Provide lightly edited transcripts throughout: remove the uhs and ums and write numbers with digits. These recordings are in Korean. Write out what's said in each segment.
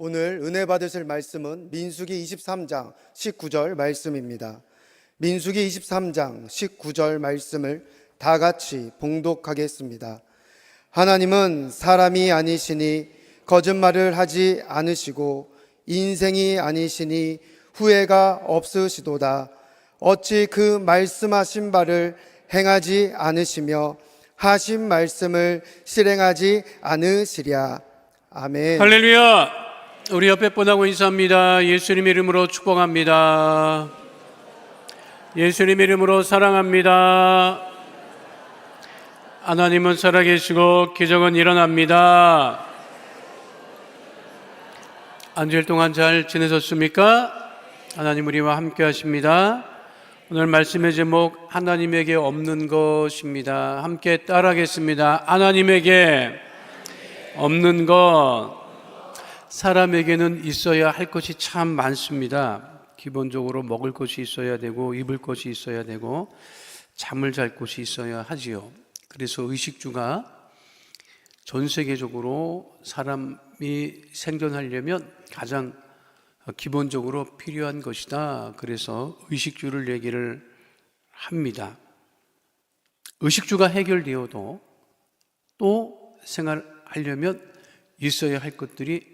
오늘 은혜 받으실 말씀은 민수기 23장 19절 말씀입니다. 민수기 23장 19절 말씀을 다 같이 봉독하겠습니다. 하나님은 사람이 아니시니 거짓말을 하지 않으시고 인생이 아니시니 후회가 없으시도다. 어찌 그 말씀하신 바를 행하지 않으시며 하신 말씀을 실행하지 않으시랴. 아멘. 할렐루야. 우리 옆에 분하고 인사합니다. 예수님 이름으로 축복합니다. 예수님 이름으로 사랑합니다. 하나님은 살아계시고 기적은 일어납니다. 한 주일 동안 잘 지내셨습니까? 하나님 우리와 함께 하십니다. 오늘 말씀의 제목 하나님에게 없는 것입니다. 함께 따라하겠습니다. 하나님에게 없는 것. 사람에게는 있어야 할 것이 참 많습니다. 기본적으로 먹을 것이 있어야 되고 입을 것이 있어야 되고 잠을 잘 곳이 있어야 하지요. 그래서 의식주가 전 세계적으로 사람이 생존하려면 가장 기본적으로 필요한 것이다. 그래서 의식주를 얘기를 합니다. 의식주가 해결되어도 또 생활하려면 있어야 할 것들이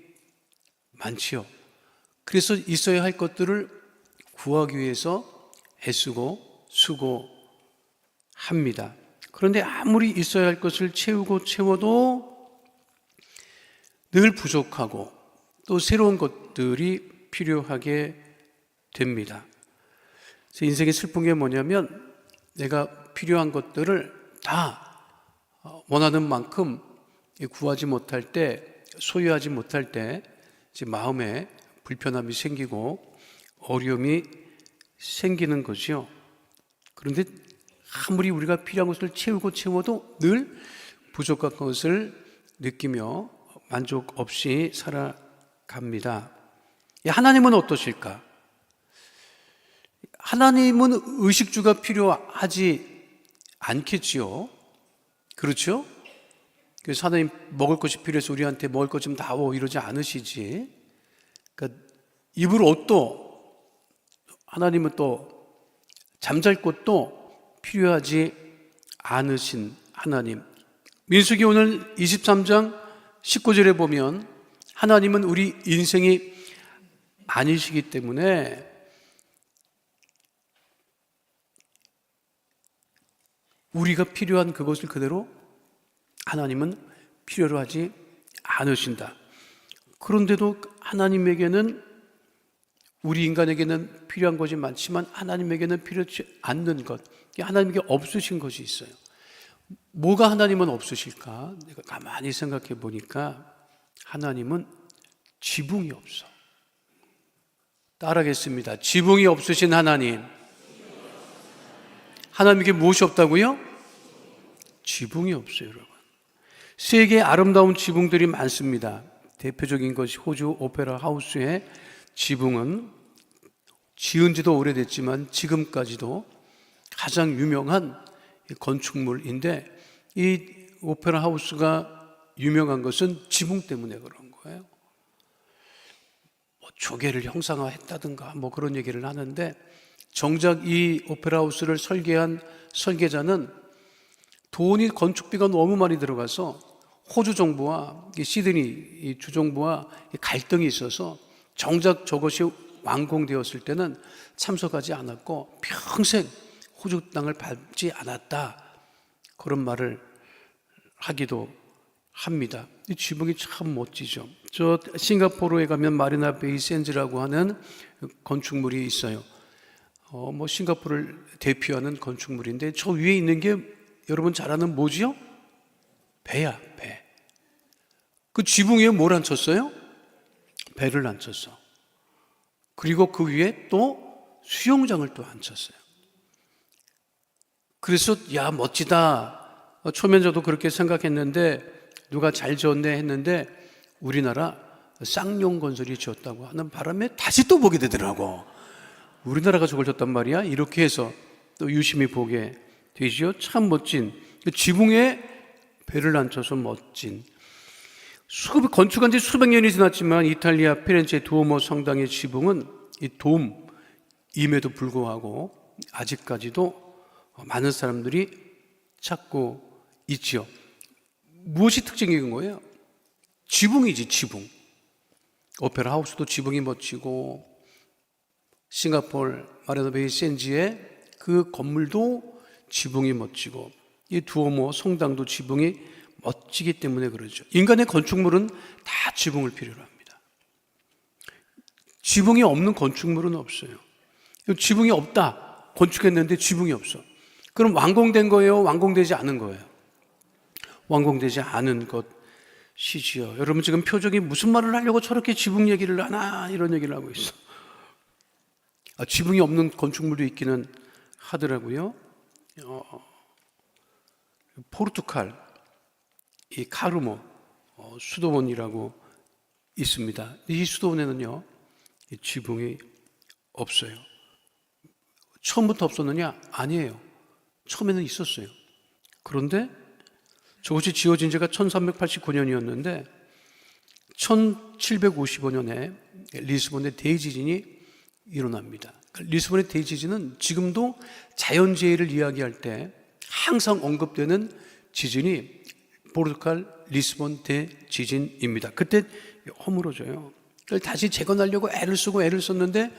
많지요. 그래서 있어야 할 것들을 구하기 위해서 애쓰고 수고합니다. 그런데 아무리 있어야 할 것을 채워도 늘 부족하고 또 새로운 것들이 필요하게 됩니다. 인생의 슬픈 게 뭐냐면 내가 필요한 것들을 다 원하는 만큼 구하지 못할 때, 소유하지 못할 때 마음에 불편함이 생기고 어려움이 생기는 거죠. 그런데 아무리 우리가 필요한 것을 채워도 늘 부족한 것을 느끼며 만족 없이 살아갑니다. 하나님은 어떠실까? 하나님은 의식주가 필요하지 않겠지요. 그렇죠? 그래서 하나님 먹을 것이 필요해서 우리한테 먹을 것 좀 다오 이러지 않으시지. 그러니까 입을 옷도 하나님은 또 잠잘 곳도 필요하지 않으신 하나님. 민수기 오늘 23장 19절에 보면 하나님은 우리 인생이 아니시기 때문에 우리가 필요한 그것을 그대로 하나님은 필요로 하지 않으신다. 그런데도 하나님에게는 우리 인간에게는 필요한 것이 많지만 하나님에게는 필요치 않는 것, 하나님께 없으신 것이 있어요. 뭐가 하나님은 없으실까? 내가 가만히 생각해 보니까 하나님은 지붕이 없어. 따라하겠습니다. 지붕이 없으신 하나님. 하나님께 무엇이 없다고요? 지붕이 없어요, 여러분. 세계에 아름다운 지붕들이 많습니다. 대표적인 것이 호주 오페라 하우스의 지붕은 지은 지도 오래됐지만 지금까지도 가장 유명한 건축물인데 이 오페라 하우스가 유명한 것은 지붕 때문에 그런 거예요. 조개를 형상화했다든가 그런 얘기를 하는데 정작 이 오페라 하우스를 설계한 설계자는 돈이 건축비가 너무 많이 들어가서 호주 정부와 시드니 주정부와 갈등이 있어서 정작 저것이 완공되었을 때는 참석하지 않았고 평생 호주 땅을 밟지 않았다. 그런 말을 하기도 합니다. 이 지붕이 참 멋지죠. 저 싱가포르에 가면 마리나 베이 샌즈라고 하는 건축물이 있어요. 싱가포르를 대표하는 건축물인데 저 위에 있는 게 여러분 잘 아는 뭐지요? 배야, 배. 그 지붕 위에 뭘 앉혔어요? 배를 앉혔어. 그리고 그 위에 또 수영장을 또 앉혔어요. 그래서 야 멋지다. 처음엔 저도 그렇게 생각했는데 누가 잘 지었네 했는데 우리나라 쌍용건설이 지었다고 하는 바람에 다시 또 보게 되더라고. 우리나라가 저걸 졌단 말이야. 이렇게 해서 또 유심히 보게 되지요. 참 멋진 지붕에 배를 앉혀서 멋진 건축한 지 수백 년이 지났지만 이탈리아 피렌체 두오모 성당의 지붕은 이 돔임에도 불구하고 아직까지도 많은 사람들이 찾고 있지요. 무엇이 특징인 거예요? 지붕이지, 지붕. 오페라 하우스도 지붕이 멋지고, 싱가포르 마리나베이 샌지의 그 건물도 지붕이 멋지고, 이 두오모 성당도 지붕이 멋지기 때문에 그러죠. 인간의 건축물은 다 지붕을 필요로 합니다. 지붕이 없는 건축물은 없어요. 지붕이 없다. 건축했는데 지붕이 없어. 그럼 완공된 거예요? 완공되지 않은 거예요? 완공되지 않은 것이지요. 여러분 지금 표정이 무슨 말을 하려고 저렇게 지붕 얘기를 하나 이런 얘기를 하고 있어. 지붕이 없는 건축물도 있기는 하더라고요. 포르투갈 이 카르모 수도원이라고 있습니다. 이 수도원에는요 이 지붕이 없어요. 처음부터 없었느냐? 아니에요. 처음에는 있었어요. 그런데 저것이 지어진 지가 1389년이었는데 1755년에 리스본의 대지진이 일어납니다. 리스본의 대지진은 지금도 자연재해를 이야기할 때 항상 언급되는 지진이 포르투갈 리스본 대지진입니다. 그때 허물어져요. 다시 재건하려고 애를 썼는데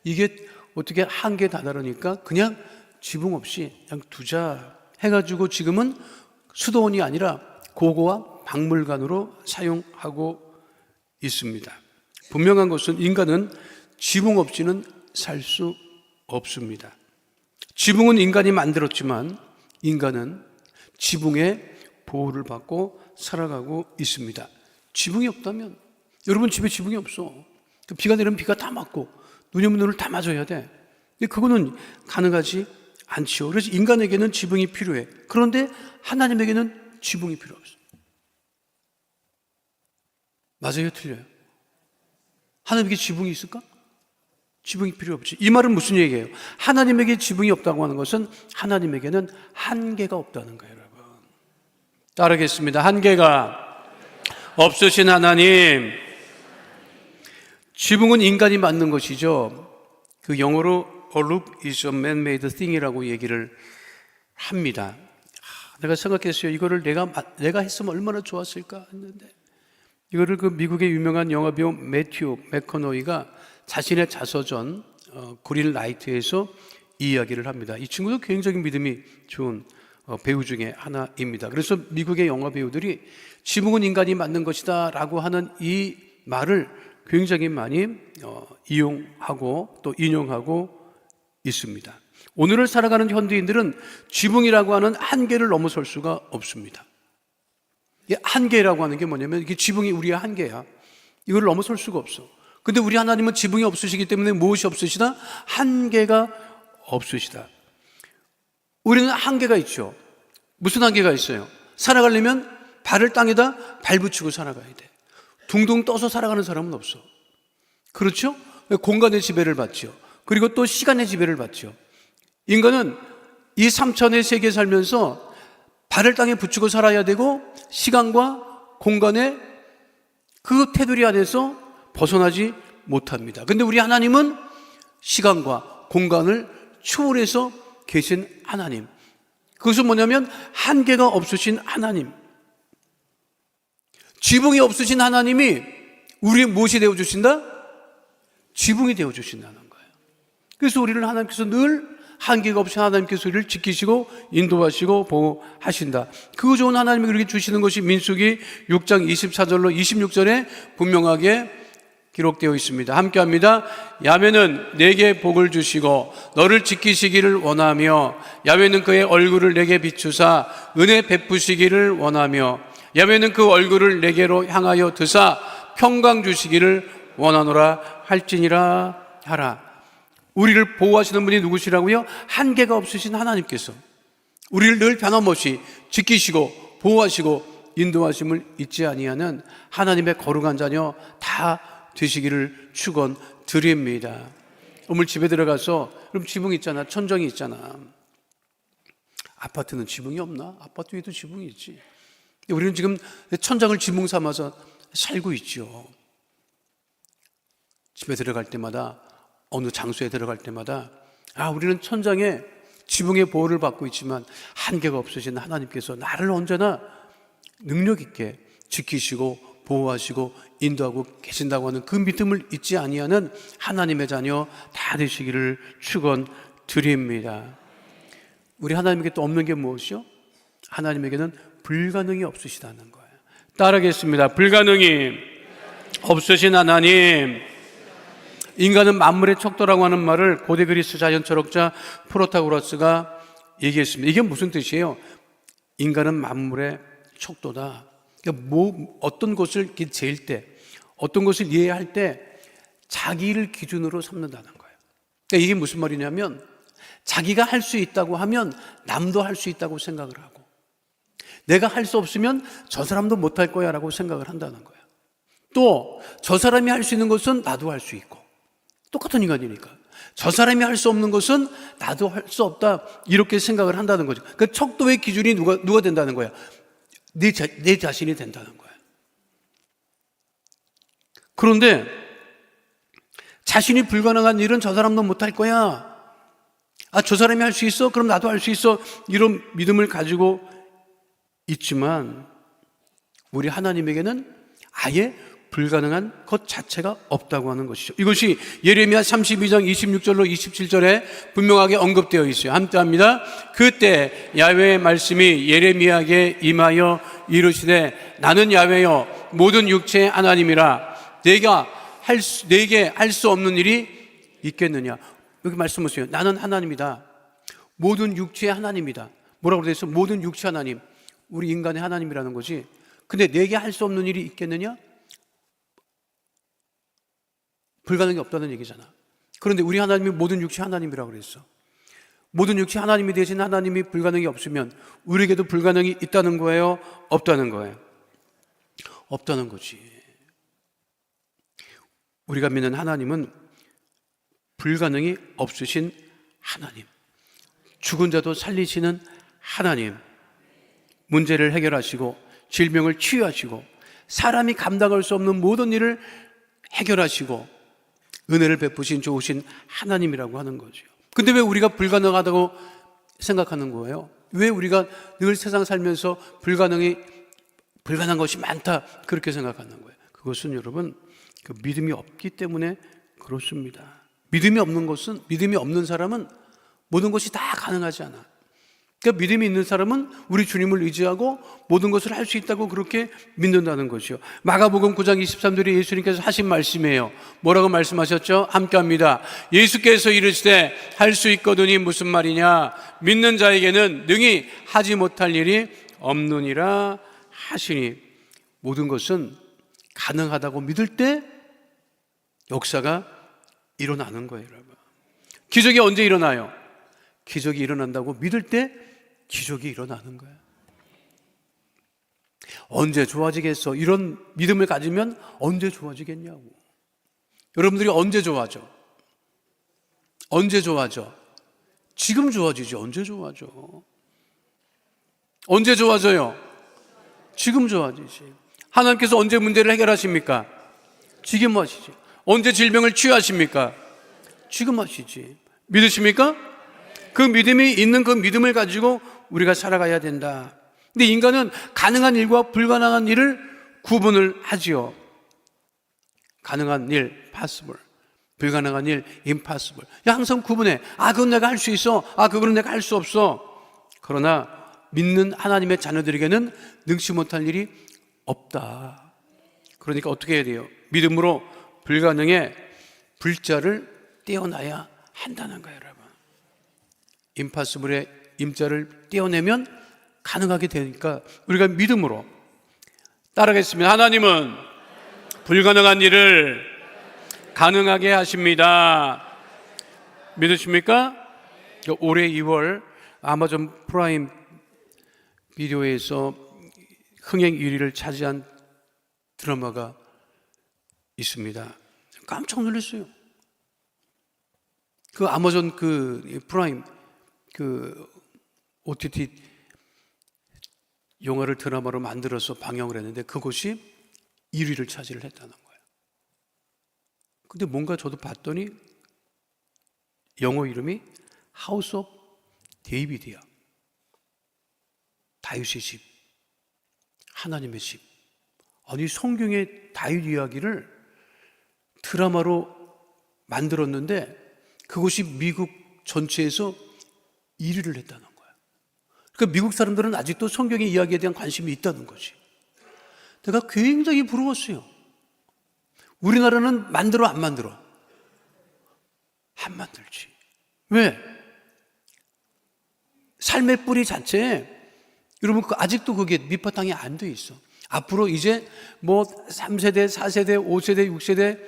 이게 어떻게 한계에 다다르니까 그냥 지붕 없이 그냥 두자 해가지고 지금은 수도원이 아니라 고고와 박물관으로 사용하고 있습니다. 분명한 것은 인간은 지붕 없이는 살 수 없습니다. 지붕은 인간이 만들었지만 인간은 지붕의 보호를 받고 살아가고 있습니다. 지붕이 없다면 여러분 집에 지붕이 없어. 비가 내리면 비가 다 맞고 눈이 오면 눈을 다 맞아야 돼. 근데 그거는 가능하지 않지요. 그래서 인간에게는 지붕이 필요해. 그런데 하나님에게는 지붕이 필요 없어. 맞아요, 틀려요? 하나님에게 지붕이 있을까? 지붕이 필요 없지. 이 말은 무슨 얘기예요? 하나님에게 지붕이 없다고 하는 것은 하나님에게는 한계가 없다는 거예요, 여러분. 따르겠습니다. 한계가 없으신 하나님. 지붕은 인간이 만든 것이죠. 그 영어로 A roof is a man-made thing이라고 얘기를 합니다. 내가 생각했어요. 이거를 내가 했으면 얼마나 좋았을까 했는데 이거를 그 미국의 유명한 영화배우 매튜 맥커너이가 자신의 자서전 그린 라이트에서 이 이야기를 합니다. 이 친구도 굉장히 믿음이 좋은 배우 중에 하나입니다. 그래서 미국의 영화 배우들이 지붕은 인간이 만든 것이다 라고 하는 이 말을 굉장히 많이 이용하고 또 인용하고 있습니다. 오늘을 살아가는 현대인들은 지붕이라고 하는 한계를 넘어설 수가 없습니다. 이 한계라고 하는 게 뭐냐면 이게 지붕이 우리의 한계야. 이걸 넘어설 수가 없어. 근데 우리 하나님은 지붕이 없으시기 때문에 무엇이 없으시다? 한계가 없으시다. 우리는 한계가 있죠. 무슨 한계가 있어요? 살아가려면 발을 땅에다 발붙이고 살아가야 돼. 둥둥 떠서 살아가는 사람은 없어. 그렇죠? 공간의 지배를 받죠. 그리고 또 시간의 지배를 받죠. 인간은 이 3차원의 세계에 살면서 발을 땅에 붙이고 살아야 되고 시간과 공간의 그 테두리 안에서 벗어나지 못합니다. 근데 우리 하나님은 시간과 공간을 초월해서 계신 하나님. 그것은 뭐냐면 한계가 없으신 하나님. 지붕이 없으신 하나님이 우리의 무엇이 되어주신다? 지붕이 되어주신다는 거예요. 그래서 우리를 하나님께서 늘 한계가 없이 하나님께서 우리를 지키시고 인도하시고 보호하신다. 그 좋은 하나님이 그렇게 주시는 것이 민수기 6장 24절로 26절에 분명하게 기록되어 있습니다. 함께 합니다. 야훼는 내게 복을 주시고 너를 지키시기를 원하며 야훼는 그의 얼굴을 내게 비추사 은혜 베푸시기를 원하며 야훼는 그 얼굴을 내게로 향하여 드사 평강 주시기를 원하노라 할지니라 하라. 우리를 보호하시는 분이 누구시라고요? 한계가 없으신 하나님께서 우리를 늘 변함없이 지키시고 보호하시고 인도하심을 잊지 아니하는 하나님의 거룩한 자녀 다 되시기를 축원드립니다. 오늘 집에 들어가서 그럼 지붕 있잖아, 천정이 있잖아. 아파트는 지붕이 없나? 아파트 위에도 지붕이 있지. 우리는 지금 천장을 지붕 삼아서 살고 있죠. 집에 들어갈 때마다, 어느 장소에 들어갈 때마다 우리는 천장에 지붕의 보호를 받고 있지만 한계가 없으신 하나님께서 나를 언제나 능력 있게 지키시고 보호하시고 인도하고 계신다고 하는 그 믿음을 잊지 아니하는 하나님의 자녀 다 되시기를 축원드립니다. 우리 하나님께 또 없는 게 무엇이요? 하나님에게는 불가능이 없으시다는 거예요. 따르겠습니다. 불가능이 없으신 하나님. 인간은 만물의 척도라고 하는 말을 고대 그리스 자연 철학자 프로타고라스가 얘기했습니다. 이게 무슨 뜻이에요? 인간은 만물의 척도다. 그러니까 어떤 것을 재일 때, 어떤 것을 이해할 때 자기를 기준으로 삼는다는 거예요. 그러니까 이게 무슨 말이냐면 자기가 할 수 있다고 하면 남도 할 수 있다고 생각을 하고, 내가 할 수 없으면 저 사람도 못할 거야 라고 생각을 한다는 거예요. 또 저 사람이 할 수 있는 것은 나도 할 수 있고, 똑같은 인간이니까 저 사람이 할 수 없는 것은 나도 할 수 없다 이렇게 생각을 한다는 거죠. 그 척도의 기준이 누가 된다는 거야? 내 자신이 된다는 거예요. 그런데 자신이 불가능한 일은 저 사람도 못할 거야, 저 사람이 할 수 있어? 그럼 나도 할 수 있어. 이런 믿음을 가지고 있지만 우리 하나님에게는 아예 불가능한 것 자체가 없다고 하는 것이죠. 이것이 예레미야 32장 26절로 27절에 분명하게 언급되어 있어요. 함께 합니다. 그때 야훼의 말씀이 예레미야에게 임하여 이르시되 나는 야훼여 모든 육체의 하나님이라 내게 할 수 없는 일이 있겠느냐. 여기 말씀하세요. 나는 하나님이다. 모든 육체의 하나님이다. 뭐라고 되어 있어? 모든 육체 하나님. 우리 인간의 하나님이라는 거지. 근데 내게 할 수 없는 일이 있겠느냐? 불가능이 없다는 얘기잖아. 그런데 우리 하나님이 모든 육체 하나님이라고 그랬어. 모든 육체 하나님이 되신 하나님이 불가능이 없으면 우리에게도 불가능이 있다는 거예요? 없다는 거예요? 없다는 거지. 우리가 믿는 하나님은 불가능이 없으신 하나님, 죽은 자도 살리시는 하나님, 문제를 해결하시고 질병을 치유하시고 사람이 감당할 수 없는 모든 일을 해결하시고 은혜를 베푸신 좋으신 하나님이라고 하는 거죠. 근데 왜 우리가 불가능하다고 생각하는 거예요? 왜 우리가 늘 세상 살면서 불가능한 것이 많다 그렇게 생각하는 거예요? 그것은 여러분 그 믿음이 없기 때문에 그렇습니다. 믿음이 없는 사람은 모든 것이 다 가능하지 않아. 그러니까 믿음이 있는 사람은 우리 주님을 의지하고 모든 것을 할 수 있다고 그렇게 믿는다는 것이요. 마가복음 9장 23절에 예수님께서 하신 말씀이에요. 뭐라고 말씀하셨죠? 함께 합니다. 예수께서 이르시되 할 수 있거든이 무슨 말이냐? 믿는 자에게는 능히 하지 못할 일이 없느니라 하시니. 모든 것은 가능하다고 믿을 때 역사가 일어나는 거예요, 여러분. 기적이 언제 일어나요? 기적이 일어난다고 믿을 때 기적이 일어나는 거야. 언제 좋아지겠어? 이런 믿음을 가지면 언제 좋아지겠냐고. 여러분들이 언제 좋아져? 언제 좋아져? 지금 좋아지지. 언제 좋아져? 언제 좋아져요? 지금 좋아지지. 하나님께서 언제 문제를 해결하십니까? 지금 하시지. 언제 질병을 치유하십니까? 지금 하시지. 믿으십니까? 그 믿음이 있는 그 믿음을 가지고 우리가 살아가야 된다. 근데 인간은 가능한 일과 불가능한 일을 구분을 하지요. 가능한 일, possible. 불가능한 일, impossible. 항상 구분해. 그건 내가 할 수 있어. 그건 내가 할 수 없어. 그러나 믿는 하나님의 자녀들에게는 능치 못할 일이 없다. 그러니까 어떻게 해야 돼요? 믿음으로 불가능의 불자를 떼어놔야 한다는 거예요, 여러분. 임파서블의 임자를 떼어내면 가능하게 되니까 우리가 믿음으로 따라가겠습니다. 하나님은 불가능한 일을 가능하게 하십니다. 믿으십니까? 올해 2월 아마존 프라임 비디오에서 흥행 1위를 차지한 드라마가 있습니다. 깜짝 놀랐어요. 그 아마존 그 프라임 그 OTT 영화를 드라마로 만들어서 방영을 했는데 그것이 1위를 차지를 했다는 거예요. 근데 뭔가 저도 봤더니 영어 이름이 하우스 오브 데이비드야. 다윗의 집, 하나님의 집. 아니, 성경의 다윗 이야기를 드라마로 만들었는데 그것이 미국 전체에서 1위를 했다는 거예요. 그러니까 미국 사람들은 아직도 성경의 이야기에 대한 관심이 있다는 거지. 내가 굉장히 부러웠어요. 우리나라는 만들어 안 만들어? 안 만들지. 왜? 삶의 뿌리 자체에 여러분 아직도 그게 밑바탕이 안 돼 있어. 앞으로 이제 뭐 3세대, 4세대, 5세대, 6세대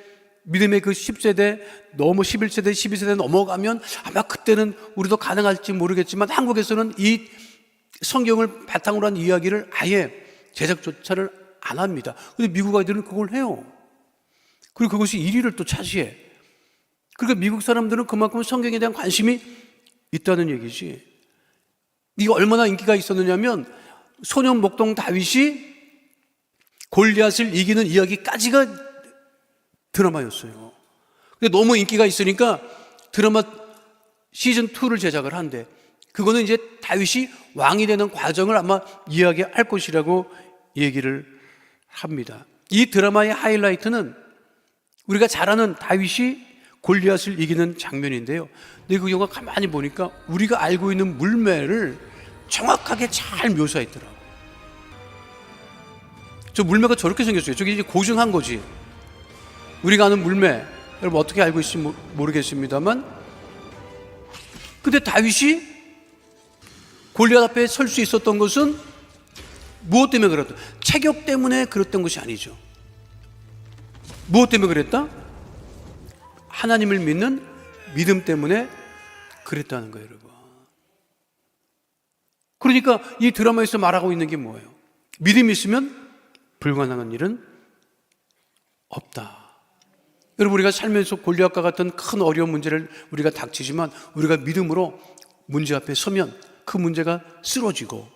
믿음의 그 10세대 넘어 11세대, 12세대 넘어가면 아마 그때는 우리도 가능할지 모르겠지만 한국에서는 이 성경을 바탕으로 한 이야기를 아예 제작조차를 안 합니다. 근데 미국 아이들은 그걸 해요. 그리고 그것이 1위를 또 차지해. 그러니까 미국 사람들은 그만큼 성경에 대한 관심이 있다는 얘기지. 이게 얼마나 인기가 있었느냐면 소년 목동 다윗이 골리앗을 이기는 이야기까지가 드라마였어요. 근데 너무 인기가 있으니까 드라마 시즌2를 제작을 한대. 그거는 이제 다윗이 왕이 되는 과정을 아마 이야기할 것이라고 얘기를 합니다. 이 드라마의 하이라이트는 우리가 잘 아는 다윗이 골리앗을 이기는 장면인데요. 근데 그 영화 가만히 보니까 우리가 알고 있는 물매를 정확하게 잘 묘사했더라고요. 저 물매가 저렇게 생겼어요. 저게 이제 고증한 거지. 우리가 아는 물매, 여러분 어떻게 알고 있을지 모르겠습니다만, 근데 다윗이 골리앗 앞에 설 수 있었던 것은 무엇 때문에 그랬다? 체격 때문에 그랬던 것이 아니죠. 무엇 때문에 그랬다? 하나님을 믿는 믿음 때문에 그랬다는 거예요, 여러분. 그러니까 이 드라마에서 말하고 있는 게 뭐예요? 믿음이 있으면 불가능한 일은 없다. 여러분, 우리가 살면서 골리앗과 같은 큰 어려운 문제를 우리가 닥치지만 우리가 믿음으로 문제 앞에 서면 그 문제가 쓰러지고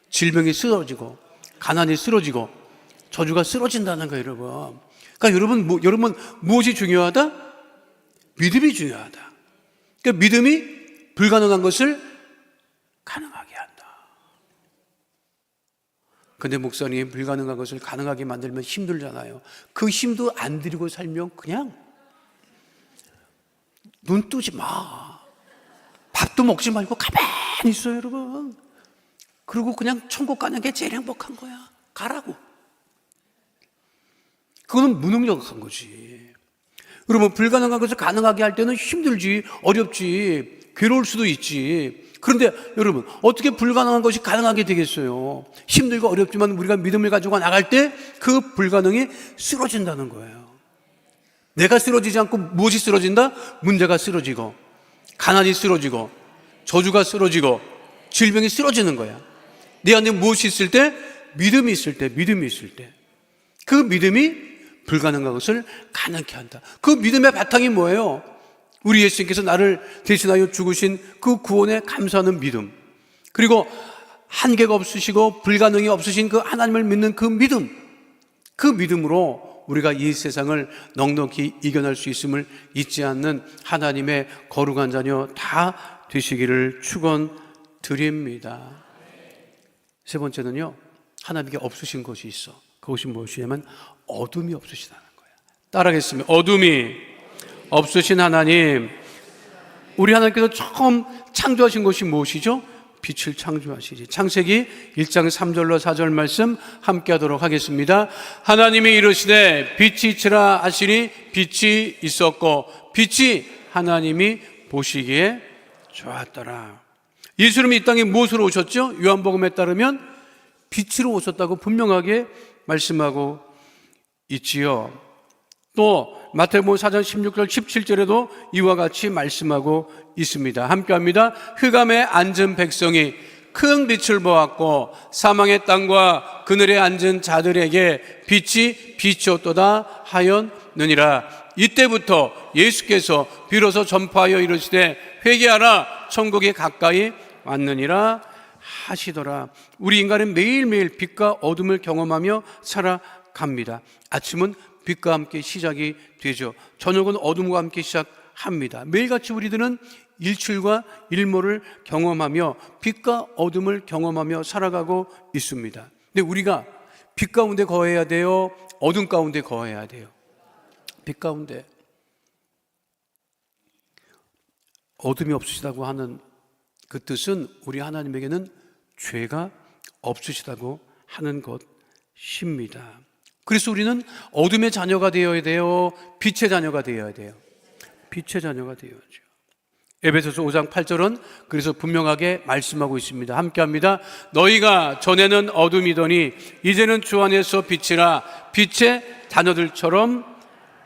질병이 쓰러지고 가난이 쓰러지고 저주가 쓰러진다는 거예요, 여러분. 그러니까 여러분 무엇이 중요하다? 믿음이 중요하다. 그러니까 믿음이 불가능한 것을 가능하게 한다. 근데 목사님, 불가능한 것을 가능하게 만들면 힘들잖아요. 그 힘도 안 들이고 살면 그냥 눈 뜨지 마. 밥도 먹지 말고 가만히 있어요, 여러분. 그리고 그냥 천국 가는 게 제일 행복한 거야. 가라고. 그거는 무능력한 거지. 여러분, 불가능한 것을 가능하게 할 때는 힘들지, 어렵지, 괴로울 수도 있지. 그런데 여러분, 어떻게 불가능한 것이 가능하게 되겠어요? 힘들고 어렵지만 우리가 믿음을 가지고 나갈 때 그 불가능이 쓰러진다는 거예요. 내가 쓰러지지 않고 무엇이 쓰러진다? 문제가 쓰러지고 가난이 쓰러지고 저주가 쓰러지고 질병이 쓰러지는 거야. 내 안에 무엇이 있을 때? 믿음이 있을 때, 믿음이 있을 때. 그 믿음이 불가능한 것을 가능케 한다. 그 믿음의 바탕이 뭐예요? 우리 예수님께서 나를 대신하여 죽으신 그 구원에 감사하는 믿음, 그리고 한계가 없으시고 불가능이 없으신 그 하나님을 믿는 그 믿음, 그 믿음으로 우리가 이 세상을 넉넉히 이겨낼 수 있음을 잊지 않는 하나님의 거룩한 자녀 다 되시기를 축원드립니다. 세 번째는요, 하나님께 없으신 것이 있어. 그것이 무엇이냐면 어둠이 없으시다는 거예요. 따라하겠습니다. 어둠이 없으신 하나님. 우리 하나님께서 처음 창조하신 것이 무엇이죠? 빛을 창조하시지. 창세기 1장 3절로 4절 말씀 함께 하도록 하겠습니다. 하나님이 이르시되 빛이 있으라 하시니 빛이 있었고 빛이 하나님이 보시기에 좋았더라. 예수님이 이 땅에 무엇으로 오셨죠? 요한복음에 따르면 빛으로 오셨다고 분명하게 말씀하고 있지요. 또 마태복음 4장 16절 17절에도 이와 같이 말씀하고 있습니다. 함께합니다. 흑암에 앉은 백성이 큰 빛을 보았고 사망의 땅과 그늘에 앉은 자들에게 빛이 비추었도다 하였느니라. 이때부터 예수께서 비로소 전파하여 이르시되 회개하라 천국이 가까이 왔느니라 하시더라. 우리 인간은 매일매일 빛과 어둠을 경험하며 살아갑니다. 시작합니다. 아침은 빛과 함께 시작이 되죠. 저녁은 어둠과 함께 시작합니다. 매일같이 우리들은 일출과 일몰을 경험하며 빛과 어둠을 경험하며 살아가고 있습니다. 근데 우리가 빛 가운데 거해야 돼요? 어둠 가운데 거해야 돼요? 빛 가운데. 어둠이 없으시다고 하는 그 뜻은 우리 하나님에게는 죄가 없으시다고 하는 것입니다. 그래서 우리는 어둠의 자녀가 되어야 돼요? 빛의 자녀가 되어야 돼요? 빛의 자녀가 되어야죠. 에베소서 5장 8절은 그래서 분명하게 말씀하고 있습니다. 함께 합니다. 너희가 전에는 어둠이더니 이제는 주 안에서 빛이라 빛의 자녀들처럼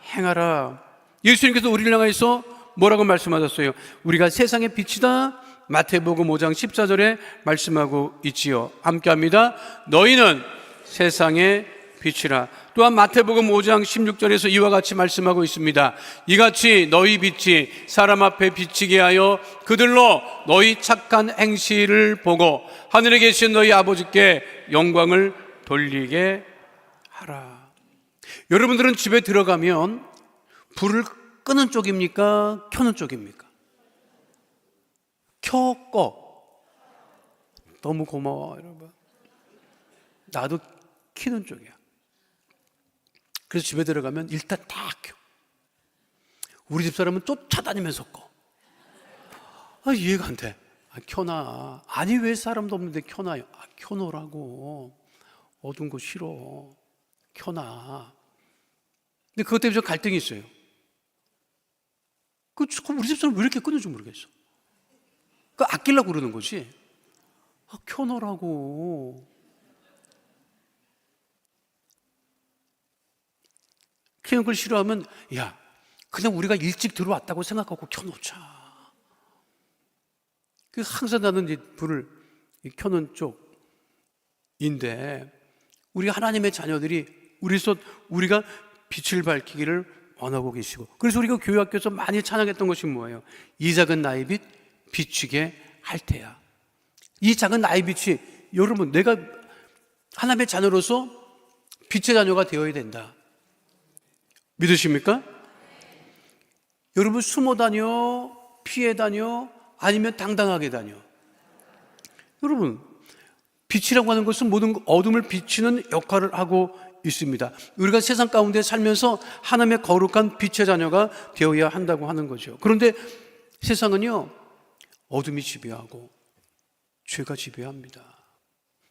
행하라. 예수님께서 우리를 향해서 뭐라고 말씀하셨어요? 우리가 세상의 빛이다. 마태복음 5장 14절에 말씀하고 있지요. 함께 합니다. 너희는 세상의 빛이라. 또한 마태복음 5장 16절에서 이와 같이 말씀하고 있습니다. 이같이 너희 빛이 사람 앞에 비치게 하여 그들로 너희 착한 행실을 보고 하늘에 계신 너희 아버지께 영광을 돌리게 하라. 여러분들은 집에 들어가면 불을 끄는 쪽입니까? 켜는 쪽입니까? 켜. 너무 고마워 여러분. 나도 켜는 쪽이야. 그래서 집에 들어가면 일단 다 켜. 우리 집사람은 쫓아다니면서 꺼. 이해가 안 돼. 켜놔. 아니 왜 사람도 없는데 켜놔요? 켜놓으라고. 어두운 거 싫어. 켜놔. 근데 그것 때문에 좀 갈등이 있어요. 우리 집사람 왜 이렇게 끄는지 모르겠어. 아끼려고 그러는 거지. 켜놓으라고. 켜는 걸 싫어하면 야 그냥 우리가 일찍 들어왔다고 생각하고 켜놓자. 항상 나는 이제 불을 켜는 쪽인데 우리 하나님의 자녀들이 우리가 빛을 밝히기를 원하고 계시고, 그래서 우리가 교회 학교에서 많이 찬양했던 것이 뭐예요? 이 작은 나의 빛 비추게 할 테야. 이 작은 나의 빛이, 여러분 내가 하나님의 자녀로서 빛의 자녀가 되어야 된다. 믿으십니까? 여러분 숨어 다녀, 피해 다녀, 아니면 당당하게 다녀? 여러분 빛이라고 하는 것은 모든 어둠을 비추는 역할을 하고 있습니다. 우리가 세상 가운데 살면서 하나님의 거룩한 빛의 자녀가 되어야 한다고 하는 거죠. 그런데 세상은요 어둠이 지배하고 죄가 지배합니다.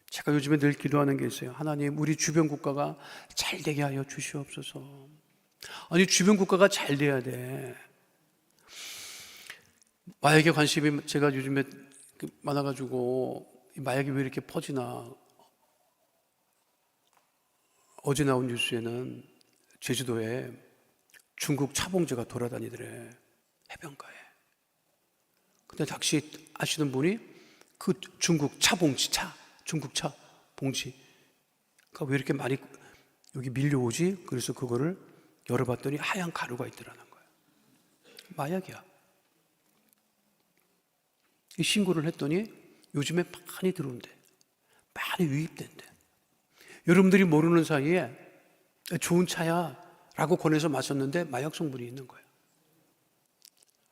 제가 요즘에 늘 기도하는 게 있어요. 하나님 우리 주변 국가가 잘 되게 하여 주시옵소서. 아니 주변 국가가 잘 돼야 돼. 마약에 관심이 제가 요즘에 많아가지고 마약이 왜 이렇게 퍼지나. 어제 나온 뉴스에는 제주도에 중국 차봉제가 돌아다니더래, 해변가에. 근데 낚시 하시는 분이 그 중국 차 봉지가 왜 이렇게 많이 여기 밀려오지? 그래서 그거를 열어봤더니 하얀 가루가 있더라는 거예요. 마약이야. 이 신고를 했더니 요즘에 많이 들어온대. 많이 유입된대. 여러분들이 모르는 사이에 좋은 차야 라고 권해서 마셨는데 마약 성분이 있는 거예요.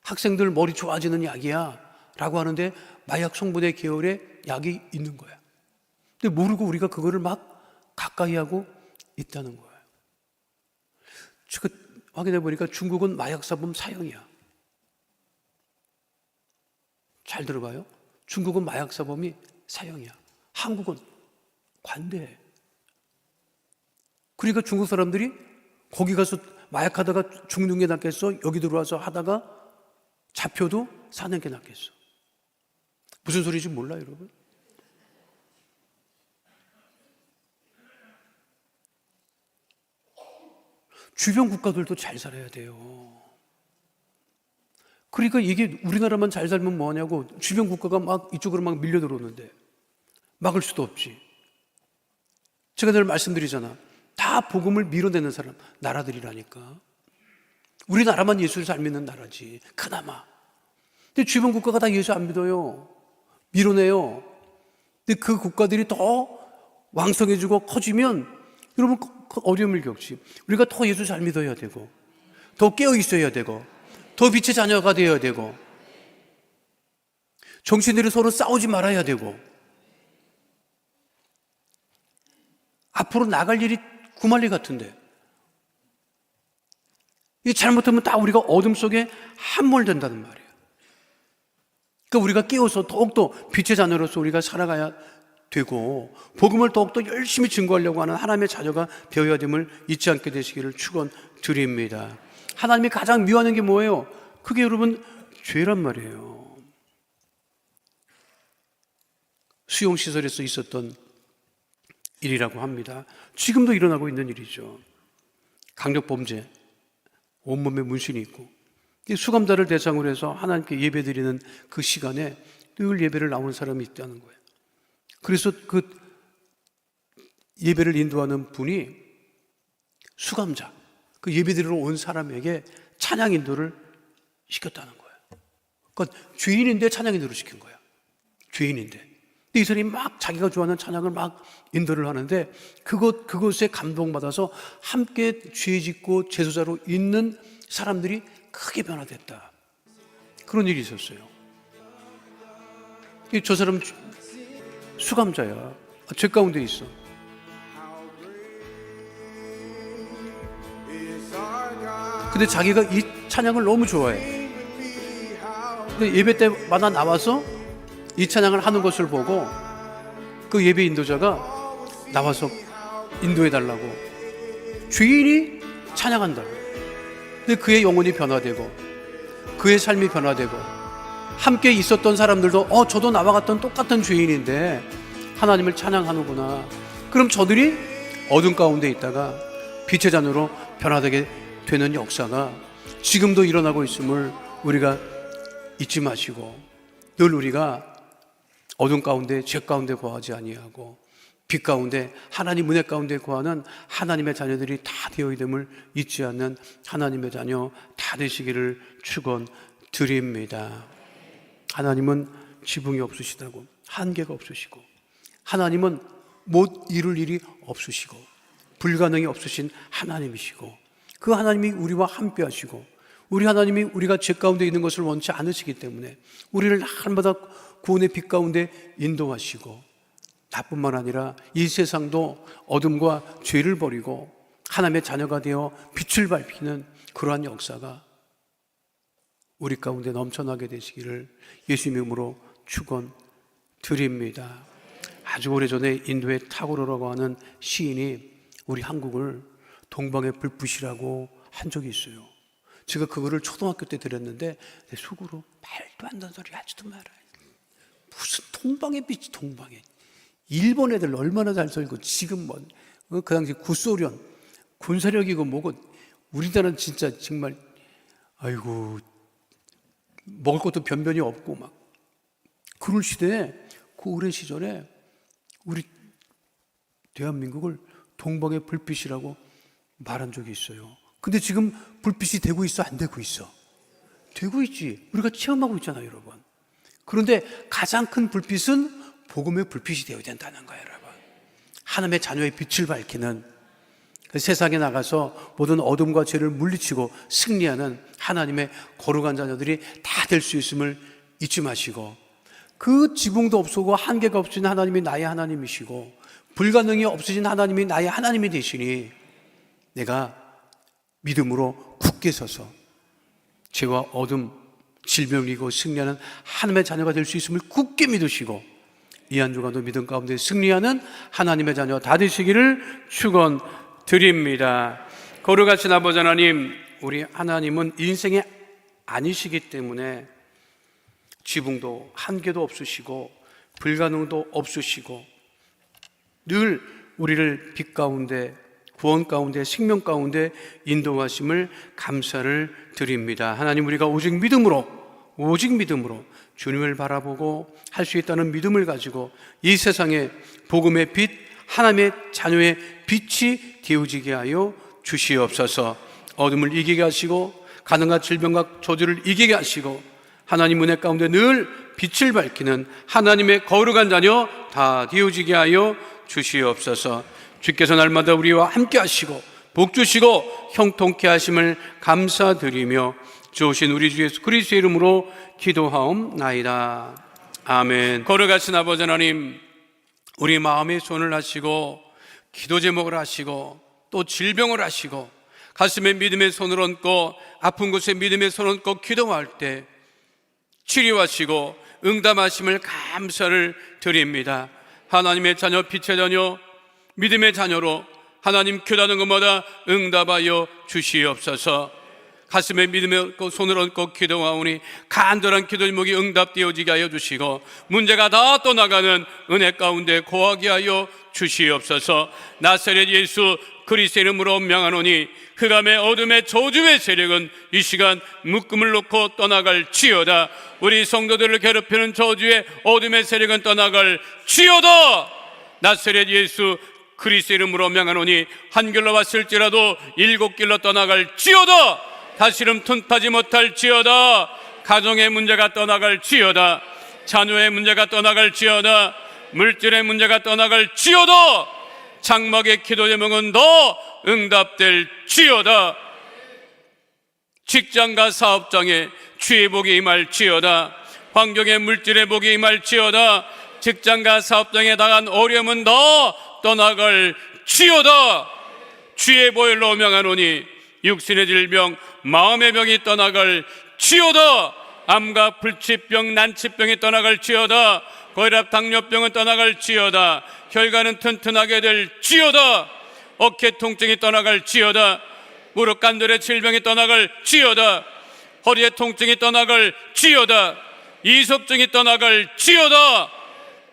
학생들 머리 좋아지는 약이야 라고 하는데 마약 성분의 계열의 약이 있는 거야. 근데 모르고 우리가 그거를 막 가까이 하고 있다는 거예요. 제가 확인해 보니까 중국은 마약사범 사형이야. 잘 들어봐요. 중국은 마약사범이 사형이야. 한국은 관대해. 그러니까 중국 사람들이 거기 가서 마약하다가 죽는 게 낫겠어? 여기 들어와서 하다가 잡혀도 사는 게 낫겠어? 무슨 소리인지 몰라요, 여러분? 주변 국가들도 잘 살아야 돼요. 그러니까 이게 우리나라만 잘 살면 뭐하냐고, 주변 국가가 막 이쪽으로 막 밀려 들어오는데 막을 수도 없지. 제가 늘 말씀드리잖아. 다 복음을 밀어내는 사람, 나라들이라니까. 우리나라만 예수를 잘 믿는 나라지, 그나마. 근데 주변 국가가 다 예수 안 믿어요. 밀어내요. 근데 그 국가들이 더 왕성해지고 커지면 여러분 어려움을 겪지. 우리가 더 예수 잘 믿어야 되고, 더 깨어 있어야 되고, 더 빛의 자녀가 되어야 되고, 정신들이 서로 싸우지 말아야 되고, 앞으로 나갈 일이 구말리 같은데, 이 잘못하면 다 우리가 어둠 속에 함몰된다는 말이에요. 그러니까 우리가 깨어서 더욱더 빛의 자녀로서 우리가 살아가야 되고, 복음을 더욱더 열심히 증거하려고 하는 하나님의 자녀가 되어야 됨을 잊지 않게 되시기를 축원드립니다. 하나님이 가장 미워하는 게 뭐예요? 그게 여러분 죄란 말이에요. 수용시설에서 있었던 일이라고 합니다. 지금도 일어나고 있는 일이죠. 강력범죄, 온몸에 문신이 있고, 수감자를 대상으로 해서 하나님께 예배드리는 그 시간에 늘 예배를 나오는 사람이 있다는 거예요. 그래서 그 예배를 인도하는 분이 수감자, 그 예배드리러 온 사람에게 찬양 인도를 시켰다는 거예요. 그러니까 죄인인데 찬양 인도를 시킨 거예요. 죄인인데. 근데 이 사람이 막 자기가 좋아하는 찬양을 막 인도를 하는데 그것에 감동받아서 함께 죄 짓고 제소자로 있는 사람들이 크게 변화됐다. 그런 일이 있었어요. 저 사람 수감자야. 죄 가운데 있어. 근데 자기가 이 찬양을 너무 좋아해. 근데 예배 때마다 나와서 이 찬양을 하는 것을 보고 그 예배 인도자가 나와서 인도해달라고. 죄인이 찬양한다. 근데 그의 영혼이 변화되고 그의 삶이 변화되고 함께 있었던 사람들도 저도 나와 같던 똑같은 죄인인데 하나님을 찬양하는구나. 그럼 저들이 어둠 가운데 있다가 빛의 자녀로 변화되게 되는 역사가 지금도 일어나고 있음을 우리가 잊지 마시고, 늘 우리가 어둠 가운데 죄 가운데 거하지 아니하고 빛 가운데 하나님 은혜 가운데 거하는 하나님의 자녀들이 다 되어야 됨을 잊지 않는 하나님의 자녀 다 되시기를 축원드립니다. 하나님은 지붕이 없으시다고, 한계가 없으시고, 하나님은 못 이룰 일이 없으시고, 불가능이 없으신 하나님이시고, 그 하나님이 우리와 함께 하시고, 우리 하나님이 우리가 죄 가운데 있는 것을 원치 않으시기 때문에 우리를 날마다 구원의 빛 가운데 인도하시고, 나뿐만 아니라 이 세상도 어둠과 죄를 버리고 하나님의 자녀가 되어 빛을 밝히는 그러한 역사가 우리 가운데 넘쳐나게 되시기를 예수님의 이름으로 축원드립니다. 아주 오래전에 인도의 타고르라고 하는 시인이 우리 한국을 동방의 불빛이라고 한 적이 있어요. 제가 그거를 초등학교 때 들었는데 내 속으로 말도 안 되는 소리 하지도 마라. 무슨 동방의 빛이 동방에. 일본 애들 얼마나 잘 살고 지금 그 당시 구소련 군사력이고 뭐고, 우리나라는 진짜 정말 아이고 먹을 것도 변변이 없고 막 그럴 시대에, 그 오랜 시절에 우리 대한민국을 동방의 불빛이라고 말한 적이 있어요. 근데 지금 불빛이 되고 있어, 안 되고 있어? 되고 있지. 우리가 체험하고 있잖아요, 여러분. 그런데 가장 큰 불빛은 복음의 불빛이 되어야 된다는 거예요, 여러분. 하나님의 자녀의 빛을 밝히는, 세상에 나가서 모든 어둠과 죄를 물리치고 승리하는 하나님의 거룩한 자녀들이 다 될 수 있음을 잊지 마시고, 그 지붕도 없고 한계가 없으신 하나님이 나의 하나님이시고 불가능이 없으신 하나님이 나의 하나님이 되시니, 내가 믿음으로 굳게 서서 죄와 어둠, 질병을 이기고 승리하는 하나님의 자녀가 될 수 있음을 굳게 믿으시고, 이 한 주간도 믿음 가운데 승리하는 하나님의 자녀 다 되시기를 축원드립니다. 거룩하신 아버지 하나님, 우리 하나님은 인생이 아니시기 때문에 지붕도 한계도 없으시고 불가능도 없으시고 늘 우리를 빛 가운데, 구원 가운데, 생명 가운데 인도하심을 감사를 드립니다. 하나님, 우리가 오직 믿음으로 주님을 바라보고 할 수 있다는 믿음을 가지고 이 세상에 복음의 빛, 하나님의 자녀의 빛이 되어지게 하여 주시옵소서. 어둠을 이기게 하시고 가능한 질병과 저주를 이기게 하시고 하나님 은혜 가운데 늘 빛을 밝히는 하나님의 거룩한 자녀 다 되어지게 하여 주시옵소서. 주께서 날마다 우리와 함께 하시고 복 주시고 형통케 하심을 감사드리며 주오신 우리 주 예수 그리스도의 이름으로 기도하옵나이다. 아멘. 걸어가신 아버지 하나님, 우리 마음의 손을 하시고 기도 제목을 하시고 또 질병을 하시고 가슴에 믿음의 손을 얹고 아픈 곳에 믿음의 손을 얹고 기도할 때 치료하시고 응답하심을 감사를 드립니다. 하나님의 자녀, 빛의 자녀, 믿음의 자녀로 하나님 기도하는 것마다 응답하여 주시옵소서. 가슴에 믿음의 손을 얹고 기도하오니 간절한 기도 제목이 응답되어지게 하여 주시고 문제가 다 떠나가는 은혜 가운데 거하게 하여 주시옵소서. 나사렛 예수 그리스도의 이름으로 명하노니 흑암의 어둠의 저주의 세력은 이 시간 묶음을 놓고 떠나갈지어다. 우리 성도들을 괴롭히는 저주의 어둠의 세력은 떠나갈지어다. 나사렛 예수 그리스도의 이름으로 명하노니 한 길로 왔을지라도 7길로 떠나갈지어다. 다시는 틈타지 못할지어다. 가정의 문제가 떠나갈지어다. 자녀의 문제가 떠나갈지어다. 물질의 문제가 떠나갈지어다. 장막의 기도 제목은 더 응답될지어다. 직장과 사업장에 주의 복이 임할지어다. 환경의 물질의 복이 임할지어다. 직장과 사업장에 당한 어려움은 더 떠나갈지어다. 주의 보혈로 명하노니 육신의 질병, 마음의 병이 떠나갈지어다. 암과 불치병, 난치병이 떠나갈지어다. 고혈압, 당뇨병은 떠나갈지어다. 혈관은 튼튼하게 될지어다. 어깨 통증이 떠나갈지어다. 무릎 관절의 질병이 떠나갈지어다. 허리의 통증이 떠나갈지어다. 이석증이 떠나갈지어다.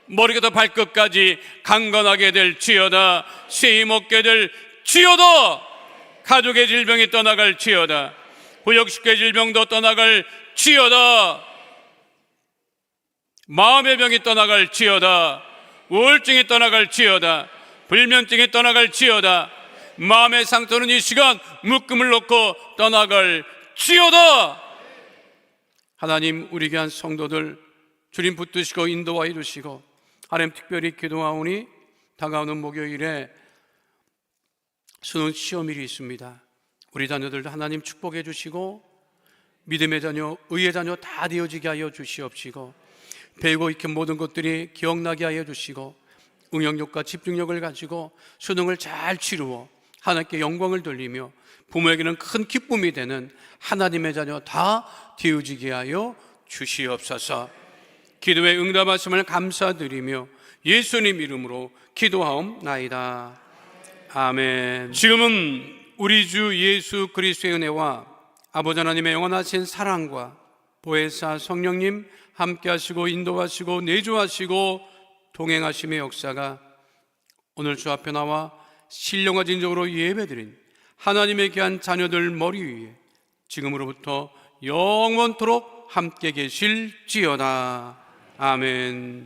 머리부터 발끝까지 강건하게 될지어다. 쇠임 없게 될지어다. 가족의 질병이 떠나갈지어다. 부역식의 질병도 떠나갈지어다. 마음의 병이 떠나갈지어다. 우울증이 떠나갈지어다. 불면증이 떠나갈지어다. 마음의 상처는 이 시간 묶음을 놓고 떠나갈지어다. 하나님, 우리 귀한 성도들 주님 붙드시고 인도하여 주시고 하나님 특별히 기도하오니 다가오는 목요일에 수능 시험일이 있습니다. 우리 자녀들도 하나님 축복해 주시고 믿음의 자녀, 의의 자녀 다 되어지게 하여 주시옵시고 배우고 익힌 모든 것들이 기억나게 하여 주시고 응용력과 집중력을 가지고 수능을 잘 치루어 하나님께 영광을 돌리며 부모에게는 큰 기쁨이 되는 하나님의 자녀 다 되어지게 하여 주시옵소서. 기도에 응답하심을 감사드리며 예수님 이름으로 기도하옵나이다. 아멘. 지금은 우리 주 예수 그리스도의 은혜와 아버지 하나님의 영원하신 사랑과 보혜사 성령님 함께 하시고 인도하시고 내주하시고 동행하심의 역사가 오늘 주 앞에 나와 신령과 진정으로 예배드린 하나님의 귀한 자녀들 머리 위에 지금으로부터 영원토록 함께 계실지어다. 아멘.